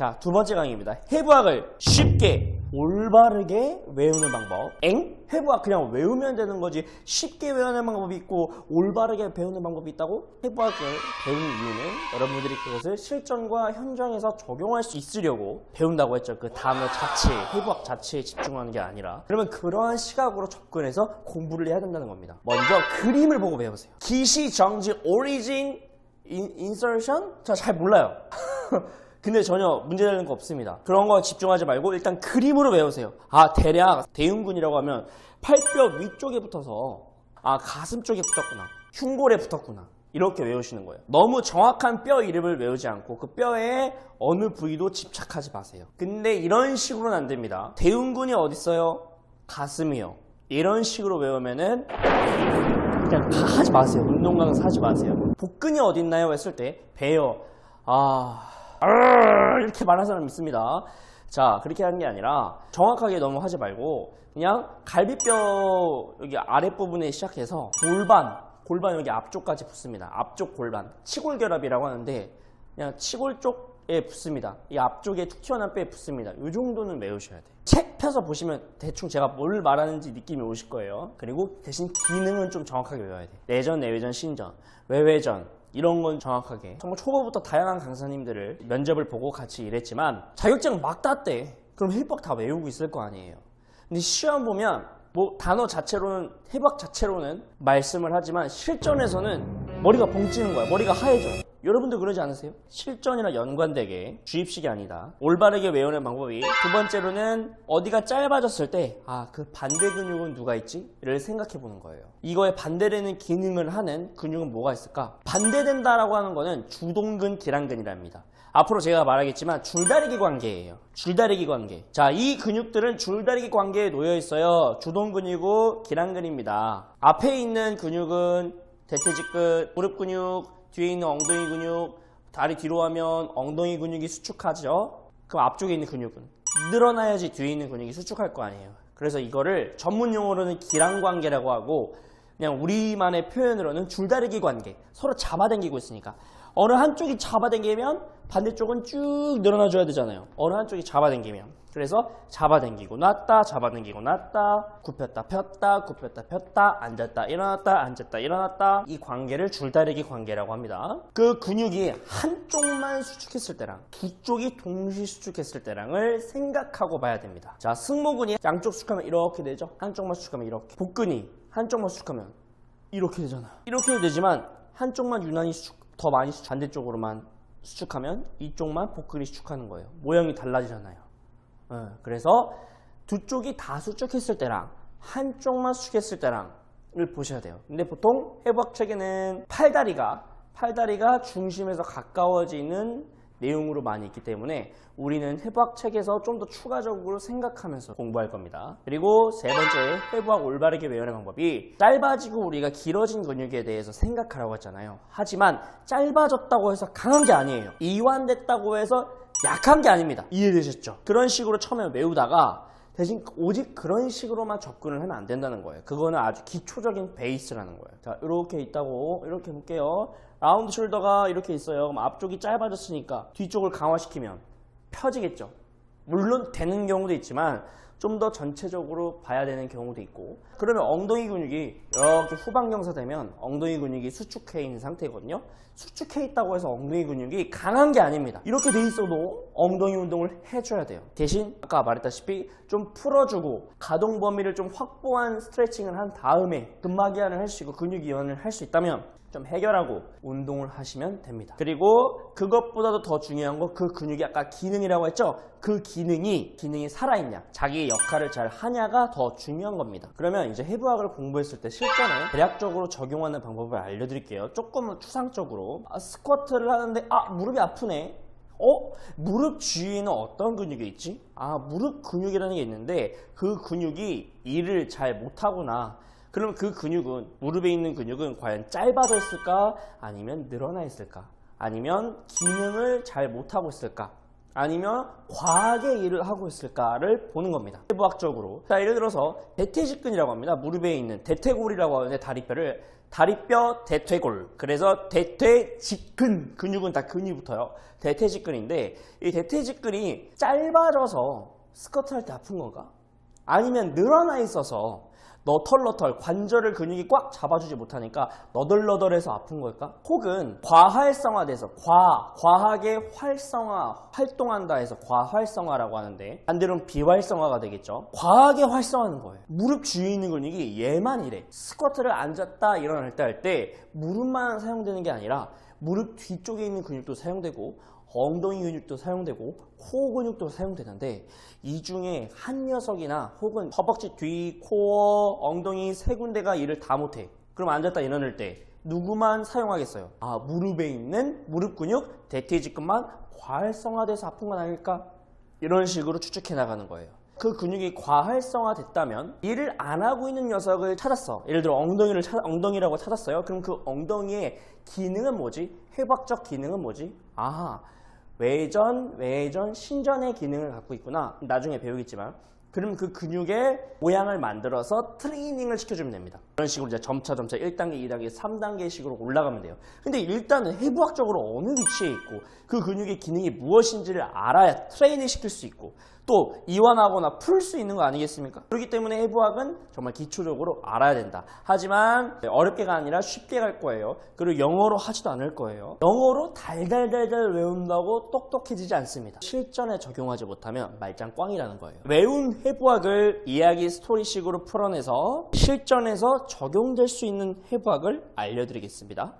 자, 두 번째 강의입니다. 해부학을 쉽게 올바르게 외우는 방법. 해부학 그냥 외우면 되는 거지 쉽게 외우는 방법이 있고 올바르게 배우는 방법이 있다고? 해부학을 배우는 이유는 여러분들이 그것을 실전과 현장에서 적용할 수 있으려고 배운다고 했죠. 그 단어 자체, 해부학 자체에 집중하는 게 아니라. 그러면 그러한 시각으로 접근해서 공부를 해야 된다는 겁니다. 먼저 그림을 보고 배우세요. 기시, 정지, 오리진, 인서션? 저 잘 몰라요. 근데 전혀 문제되는 거 없습니다. 그런 거 집중하지 말고 일단 그림으로 외우세요. 아, 대략 대흉근이라고 하면 팔뼈 위쪽에 붙어서 아, 가슴 쪽에 붙었구나, 흉골에 붙었구나, 이렇게 외우시는 거예요. 너무 정확한 뼈 이름을 외우지 않고 그 뼈의 어느 부위도 집착하지 마세요. 근데 이런 식으로는 안 됩니다. 대흉근이 어디 있어요? 가슴이요. 이런 식으로 외우면은 그냥 하지 마세요. 운동 강사 하지 마세요. 복근이 어디 있나요? 했을 때 배요. 이렇게 말하는 사람 있습니다. 자, 그렇게 하는 게 아니라 정확하게 너무 하지 말고 그냥 갈비뼈 여기 아랫부분에 시작해서 골반 여기 앞쪽까지 붙습니다. 앞쪽 골반, 치골결합이라고 하는데 그냥 치골 쪽에 붙습니다. 이 앞쪽에 툭 튀어나온 뼈에 붙습니다. 이 정도는 외우셔야 돼요. 책 펴서 보시면 대충 제가 뭘 말하는지 느낌이 오실 거예요. 그리고 대신 기능은 좀 정확하게 외워야 돼요. 내전, 내외전, 신전, 외외전 이런 건 정확하게. 정말 초보부터 다양한 강사님들을 면접을 보고 같이 일했지만 자격증 막 땄대. 그럼 해부학 다 외우고 있을 거 아니에요. 근데 시험 보면 뭐 단어 자체로는, 해부학 자체로는 말씀을 하지만 실전에서는 머리가 벙찌는 거야. 머리가 하얘져. 여러분들 그러지 않으세요? 실전이랑 연관되게 주입식이 아니다. 올바르게 외우는 방법이 두 번째로는 어디가 짧아졌을 때 그 반대 근육은 누가 있지? 를 생각해 보는 거예요. 이거에 반대되는 기능을 하는 근육은 뭐가 있을까? 반대된다라고 하는 거는 주동근, 기랑근이랍니다. 앞으로 제가 말하겠지만 줄다리기 관계예요. 줄다리기 관계. 자, 이 근육들은 줄다리기 관계에 놓여 있어요. 주동근이고 기랑근입니다. 앞에 있는 근육은 대퇴직근, 무릎 근육, 뒤에 있는 엉덩이 근육, 다리 뒤로 하면 엉덩이 근육이 수축하죠. 그럼 앞쪽에 있는 근육은 늘어나야지 뒤에 있는 근육이 수축할 거 아니에요. 그래서 이거를 전문 용어로는 기랑관계라고 하고 그냥 우리만의 표현으로는 줄다리기 관계. 서로 잡아당기고 있으니까 어느 한쪽이 잡아당기면 반대쪽은 쭉 늘어나줘야 되잖아요. 어느 한쪽이 잡아당기면. 그래서 잡아당기고 놨다, 잡아당기고 놨다, 굽혔다 폈다, 굽혔다 폈다, 앉았다 일어났다, 앉았다 일어났다. 이 관계를 줄다리기 관계라고 합니다. 그 근육이 한쪽만 수축했을 때랑 두 쪽이 동시 수축했을 때랑을 생각하고 봐야 됩니다. 자, 승모근이 양쪽 수축하면 이렇게 되죠. 한쪽만 수축하면 이렇게. 복근이 한쪽만 수축하면 이렇게 되잖아요. 이렇게 되지만 한쪽만 유난히 더 많이 반대쪽으로만 수축하면 이쪽만 복근이 수축하는 거예요. 모양이 달라지잖아요. 그래서 두 쪽이 다 수축했을 때랑 한쪽만 수축했을 때랑을 보셔야 돼요. 근데 보통 해부학 책에는 팔다리가 중심에서 가까워지는 내용으로 많이 있기 때문에 우리는 해부학 책에서 좀 더 추가적으로 생각하면서 공부할 겁니다. 그리고 세 번째, 해부학 올바르게 외우는 방법이 짧아지고 우리가 길어진 근육에 대해서 생각하라고 했잖아요. 하지만 짧아졌다고 해서 강한 게 아니에요. 이완됐다고 해서 약한 게 아닙니다. 이해되셨죠? 그런 식으로 처음에 외우다가 대신 오직 그런 식으로만 접근을 하면 안 된다는 거예요. 그거는 아주 기초적인 베이스라는 거예요. 자, 이렇게 있다고 이렇게 볼게요. 라운드 숄더가 이렇게 있어요. 그럼 앞쪽이 짧아졌으니까 뒤쪽을 강화시키면 펴지겠죠. 물론 되는 경우도 있지만 좀 더 전체적으로 봐야 되는 경우도 있고, 그러면 엉덩이 근육이 이렇게 후방경사 되면 엉덩이 근육이 수축해 있는 상태거든요. 수축해 있다고 해서 엉덩이 근육이 강한 게 아닙니다. 이렇게 돼 있어도 엉덩이 운동을 해줘야 돼요. 대신 아까 말했다시피 좀 풀어주고 가동 범위를 좀 확보한 스트레칭을 한 다음에 근막 이완을 할 수 있고 근육 이완을 할 수 있다면 좀 해결하고 운동을 하시면 됩니다. 그리고 그것보다도 더 중요한 거, 그 근육이 아까 기능이라고 했죠? 그 기능이 살아있냐, 자기의 역할을 잘 하냐가 더 중요한 겁니다. 그러면 이제 해부학을 공부했을 때 실전에 대략적으로 적용하는 방법을 알려드릴게요. 조금 추상적으로. 스쿼트를 하는데 무릎이 아프네. 무릎 주위에는 어떤 근육이 있지? 무릎 근육이라는 게 있는데 그 근육이 일을 잘 못하구나. 그럼 그 근육은, 무릎에 있는 근육은 과연 짧아져 있을까? 아니면 늘어나 있을까? 아니면 기능을 잘 못하고 있을까? 아니면 과하게 일을 하고 있을까를 보는 겁니다. 해부학적으로. 자, 예를 들어서 대퇴직근이라고 합니다. 무릎에 있는 대퇴골이라고 하는데 다리뼈를 다리뼈, 대퇴골. 그래서 대퇴직근. 근육은 다 근이 붙어요. 대퇴직근인데 이 대퇴직근이 짧아져서 스쿼트 할 때 아픈 건가? 아니면 늘어나 있어서 너털너털 관절을 근육이 꽉 잡아주지 못하니까 너덜너덜해서 아픈 걸까? 혹은 과활성화돼서 과하게 활동한다 해서 과활성화라고 하는데 반대로는 비활성화가 되겠죠. 과하게 활성화하는 거예요. 무릎 주위에 있는 근육이 얘만 이래. 스쿼트를 앉았다 일어날 때 할 때 무릎만 사용되는 게 아니라 무릎 뒤쪽에 있는 근육도 사용되고 엉덩이 근육도 사용되고 코 근육도 사용되는데 이 중에 한 녀석이나 혹은 허벅지 뒤, 코어, 엉덩이 세 군데가 일을 다 못해. 그럼 앉았다 일어날 때 누구만 사용하겠어요? 아, 무릎에 있는 무릎 근육, 대퇴직근만 과활성화돼서 아픈 건 아닐까? 이런 식으로 추측해 나가는 거예요. 그 근육이 과활성화됐다면 일을 안 하고 있는 녀석을 찾았어. 예를 들어 엉덩이라고 찾았어요. 그럼 그 엉덩이의 기능은 뭐지? 해부학적 기능은 뭐지? 아하, 외전, 신전의 기능을 갖고 있구나. 나중에 배우겠지만 그럼 그 근육의 모양을 만들어서 트레이닝을 시켜주면 됩니다. 그런 식으로 이제 점차 1단계, 2단계, 3단계 식으로 올라가면 돼요. 근데 일단은 해부학적으로 어느 위치에 있고 그 근육의 기능이 무엇인지를 알아야 트레이닝 시킬 수 있고 또 이완하거나 풀 수 있는 거 아니겠습니까? 그렇기 때문에 해부학은 정말 기초적으로 알아야 된다. 하지만 어렵게가 아니라 쉽게 갈 거예요. 그리고 영어로 하지도 않을 거예요. 영어로 달달달달 외운다고 똑똑해지지 않습니다. 실전에 적용하지 못하면 말짱 꽝이라는 거예요. 외운 해부학을 이야기 스토리식으로 풀어내서 실전에서 적용될 수 있는 해부학을 알려드리겠습니다.